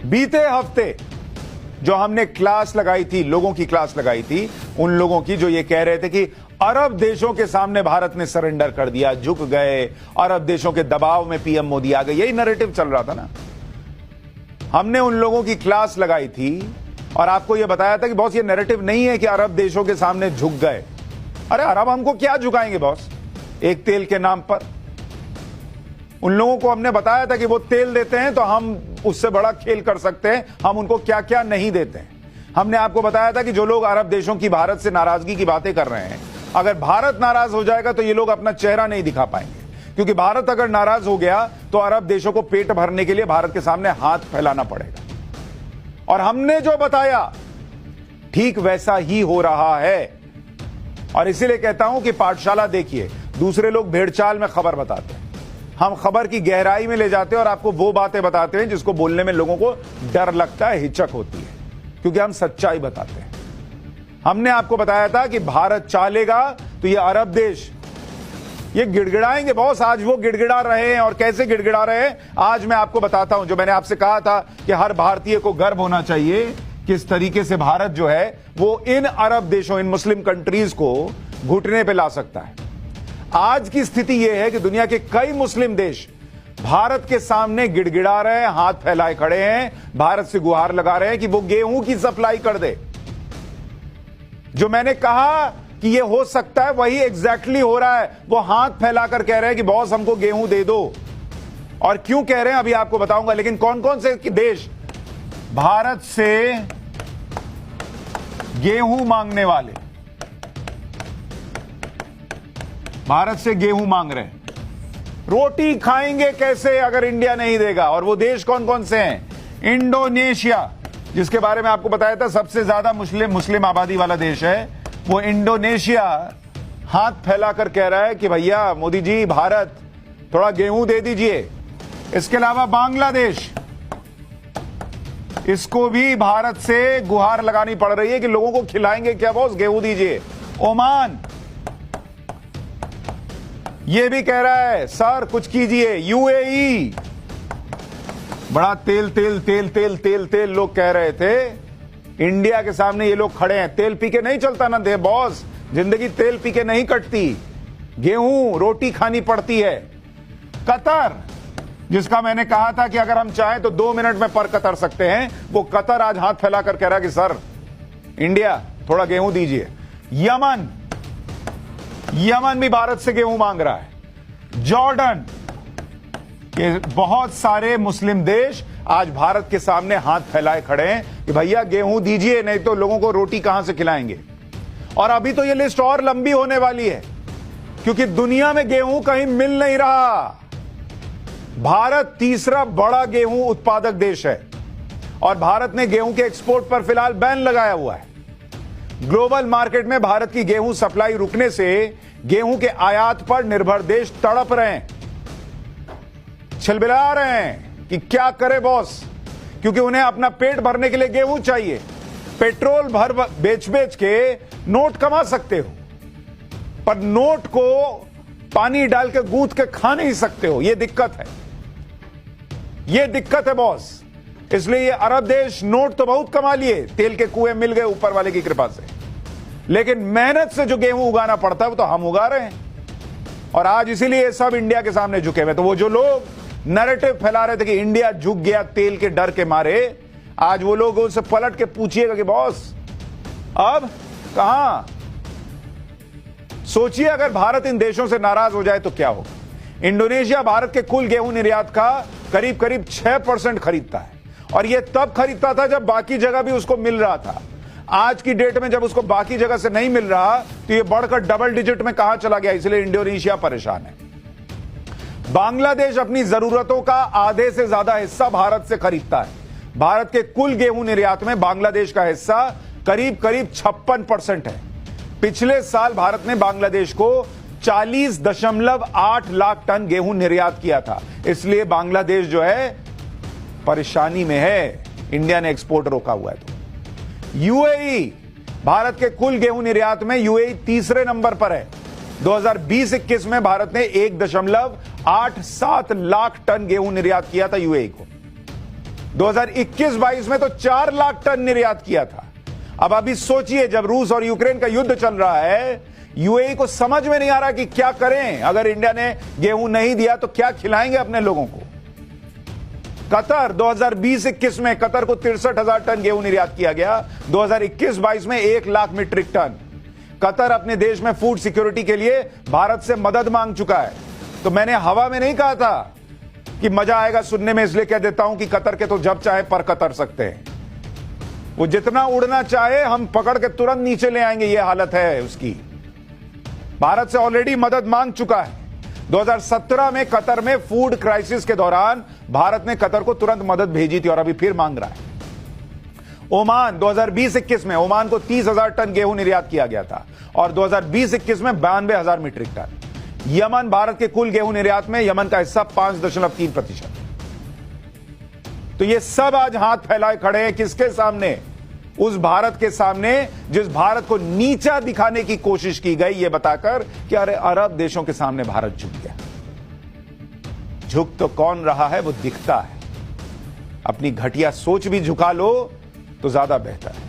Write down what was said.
बीते हफ्ते जो हमने क्लास लगाई थी, लोगों की क्लास लगाई थी, उन लोगों की जो ये कह रहे थे कि अरब देशों के सामने भारत ने सरेंडर कर दिया, झुक गए, अरब देशों के दबाव में पीएम मोदी आ गए, यही नैरेटिव चल रहा था ना। हमने उन लोगों की क्लास लगाई थी और आपको यह बताया था कि बॉस ये नैरेटिव नहीं है कि अरब देशों के सामने झुक गए। अरे अरब हमको क्या झुकाएंगे बॉस, एक तेल के नाम पर। उन लोगों को हमने बताया था कि वो तेल देते हैं तो हम उससे बड़ा खेल कर सकते हैं, हम उनको क्या क्या नहीं देते हैं। हमने आपको बताया था कि जो लोग अरब देशों की भारत से नाराजगी की बातें कर रहे हैं, अगर भारत नाराज हो जाएगा तो ये लोग अपना चेहरा नहीं दिखा पाएंगे, क्योंकि भारत अगर नाराज हो गया तो अरब देशों को पेट भरने के लिए भारत के सामने हाथ फैलाना पड़ेगा। और हमने जो बताया ठीक वैसा ही हो रहा है। और इसीलिए कहता हूं कि पाठशाला देखिए, दूसरे लोग भेड़चाल में खबर बताते हैं, हम खबर की गहराई में ले जाते हैं और आपको वो बातें बताते हैं जिसको बोलने में लोगों को डर लगता है, हिचक होती है, क्योंकि हम सच्चाई बताते हैं। हमने आपको बताया था कि भारत चालेगा तो ये अरब देश ये गिड़गिड़ाएंगे बॉस। आज वो गिड़गिड़ा रहे हैं, और कैसे गिड़गिड़ा रहे हैं आज मैं आपको बताता हूं। जो मैंने आपसे कहा था कि हर भारतीय को गर्व होना चाहिए, किस तरीके से भारत जो है वो इन अरब देशों, इन मुस्लिम कंट्रीज को घुटने पे ला सकता है। आज की स्थिति यह है कि दुनिया के कई मुस्लिम देश भारत के सामने गिड़गिड़ा रहे हैं, हाथ फैलाए खड़े हैं, भारत से गुहार लगा रहे हैं कि वो गेहूं की सप्लाई कर दे। जो मैंने कहा कि ये हो सकता है वही एग्जैक्टली हो रहा है। वो हाथ फैलाकर कह रहे हैं कि बॉस हमको गेहूं दे दो। और क्यों कह रहे हैं अभी आपको बताऊंगा, लेकिन कौन कौन से देश भारत से गेहूं मांगने वाले, भारत से गेहूं मांग रहे हैं। रोटी खाएंगे कैसे अगर इंडिया नहीं देगा? और वो देश कौन कौन से हैं? इंडोनेशिया, जिसके बारे में आपको बताया था सबसे ज्यादा मुस्लिम आबादी वाला देश है, वो इंडोनेशिया हाथ फैलाकर कह रहा है कि भैया मोदी जी भारत थोड़ा गेहूं दे दीजिए। इसके अलावा बांग्लादेश, इसको भी भारत से गुहार लगानी पड़ रही है कि लोगों को खिलाएंगे क्या बॉस, गेहूं दीजिए। ओमान ये भी कह रहा है सर कुछ कीजिए। यूएई, बड़ा तेल तेल तेल तेल तेल तेल लोग कह रहे थे। इंडिया के सामने ये लोग खड़े हैं। तेल पी के नहीं चलता ना दे बॉस, जिंदगी तेल पी के नहीं कटती, गेहूं रोटी खानी पड़ती है। कतर, जिसका मैंने कहा था कि अगर हम चाहें तो 2 मिनट में पर कतर सकते हैं, वो कतर आज हाथ फैलाकर कह रहा है कि सर इंडिया थोड़ा गेहूं दीजिए। यमन भी भारत से गेहूं मांग रहा है। जॉर्डन, ये बहुत सारे मुस्लिम देश आज भारत के सामने हाथ फैलाए खड़े हैं कि भैया गेहूं दीजिए, नहीं तो लोगों को रोटी कहां से खिलाएंगे। और अभी तो ये लिस्ट और लंबी होने वाली है, क्योंकि दुनिया में गेहूं कहीं मिल नहीं रहा। भारत तीसरा बड़ा गेहूं उत्पादक देश है और भारत ने गेहूं के एक्सपोर्ट पर फिलहाल बैन लगाया हुआ है। ग्लोबल मार्केट में भारत की गेहूं सप्लाई रुकने से गेहूं के आयात पर निर्भर देश तड़प रहे हैं, छिलबिला रहे हैं कि क्या करे बॉस, क्योंकि उन्हें अपना पेट भरने के लिए गेहूं चाहिए। पेट्रोल भर बेच बेच के नोट कमा सकते हो, पर नोट को पानी डाल के गूंथ के खा नहीं सकते हो। यह दिक्कत है, यह दिक्कत है बॉस। इसलिए ये अरब देश नोट तो बहुत कमा लिए, तेल के कुएं मिल गए ऊपर वाले की कृपा से, लेकिन मेहनत से जो गेहूं उगाना पड़ता है वो तो हम उगा रहे हैं। और आज इसीलिए सब इंडिया के सामने झुके हुए। तो वो जो लोग नैरेटिव फैला रहे थे कि इंडिया झुक गया तेल के डर के मारे, आज वो लोग उनसे पलट के पूछिएगा कि बॉस अब कहां। सोचिए अगर भारत इन देशों से नाराज हो जाए तो क्या होगा। इंडोनेशिया भारत के कुल गेहूं निर्यात का करीब करीब 6% खरीदता है, और यह तब खरीदता था जब बाकी जगह भी उसको मिल रहा था। आज की डेट में जब उसको बाकी जगह से नहीं मिल रहा तो यह बढ़कर डबल डिजिट में कहां चला गया। इसलिए इंडोनेशिया परेशान है। बांग्लादेश अपनी जरूरतों का आधे से ज्यादा हिस्सा भारत से खरीदता है। भारत के कुल गेहूं निर्यात में बांग्लादेश का हिस्सा करीब करीब 56% है। पिछले साल भारत ने बांग्लादेश को 40.8 लाख टन गेहूं निर्यात किया था। इसलिए बांग्लादेश जो है परेशानी में है, इंडिया ने एक्सपोर्ट रोका हुआ है। तो यूएई, भारत के कुल गेहूं निर्यात में यूएई तीसरे नंबर पर है। 2020-21 में भारत ने 1.87 लाख टन गेहूं निर्यात किया था यूएई को। 2021-22 में तो 4 लाख टन निर्यात किया था। अब अभी सोचिए, जब रूस और यूक्रेन का युद्ध चल रहा है, यूएई को समझ में नहीं आ रहा कि क्या करें। अगर इंडिया ने गेहूं नहीं दिया तो क्या खिलाएंगे अपने लोगों को। कतर 2020-21 में कतर को 63,000 टन गेहूं निर्यात किया गया। 2021-22 में 1 लाख मीट्रिक टन। कतर अपने देश में फूड सिक्योरिटी के लिए भारत से मदद मांग चुका है। तो मैंने हवा में नहीं कहा था कि मजा आएगा सुनने में, इसलिए कह देता हूं कि कतर के तो जब चाहे पर कतर सकते हैं। वो जितना उड़ना चाहे हम पकड़ के तुरंत नीचे ले आएंगे, ये हालत है उसकी। भारत से ऑलरेडी मदद मांग चुका है। 2017 में कतर में फूड क्राइसिस के दौरान भारत ने कतर को तुरंत मदद भेजी थी और अभी फिर मांग रहा है। ओमान 2020-21 में ओमान को 30,000 टन गेहूं निर्यात किया गया था और 2020-21 में 92,000 मीट्रिक टन। यमन भारत के कुल गेहूं निर्यात में यमन का हिस्सा 5.3%। तो ये सब आज हाथ फैलाए खड़े हैं किसके सामने? उस भारत के सामने जिस भारत को नीचा दिखाने की कोशिश की गई, ये बताकर कि अरे अरब देशों के सामने भारत झुक गया। झुक तो कौन रहा है वो दिखता है। अपनी घटिया सोच भी झुका लो तो ज्यादा बेहतर है।